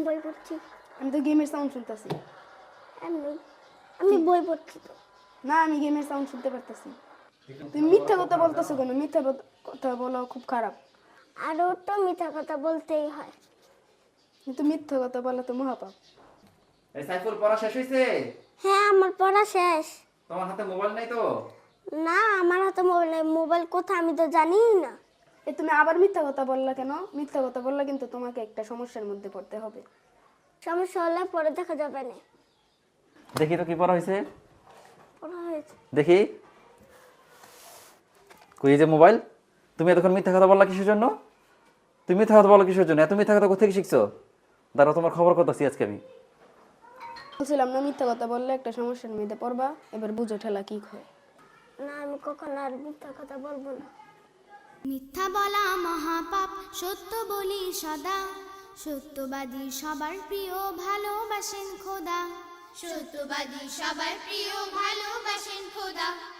বই পড়ছি। আমি তো গেমের সাউন্ড শুনতেছি। এমনি আমি বই পড়ছি তো। না, আমি গেমের সাউন্ড শুনতে পারতেছি। তুমি মিথ্যা কথা বলতেছো কেন? মিথ্যা কথা বলা খুব খারাপ। আর ও তো মিথ্যা কথা বলতেই হয়। কিন্তু মিথ্যা কথা বলা তো মহাপাপ। এই সাইফুল, পড়া শেষ হয়েছে? হ্যাঁ, আমার পড়া শেষ। তোমার হাতে মোবাইল নাই তো? না, আমার হাতে মোবাইল কোথায় আমি তো জানিই না। তুমি আবার মিথ্যা কথা বললা কেন? মিথ্যা কথা বললে কিন্তু তোমাকে একটা সমস্যার মধ্যে পড়তে হবে। সমস্যা হলে পরে দেখা যাবে না। দেখি তো কি পড়া হয়েছে। পড়া হয়েছে। দেখি কই, এই যে মোবাইল। তুমি এতক্ষণ মিথ্যা কথা বললা কিসের জন্য? তুমি মিথ্যা কথা বলো কিসের জন্য? এত মিথ্যা কথা কোথা থেকে শিখছো? দাঁড়াও, তোমার খবর করতেছি আজকে আমি। বলছিলাম না, মিথ্যা কথা বললে একটা সমস্যার মধ্যে পড়বা। এবার বুঝো ঠেলা কি হয়। না, আমি কখনো আর মিথ্যা কথা বলবো না। মিথ্যা বলা মহাপাপ, সত্য বলি সদা। সত্যবাদী সবার প্রিয়, ভালোবাসেন খোদা। সত্যবাদী সবার প্রিয়, ভালোবাসেন খোদা।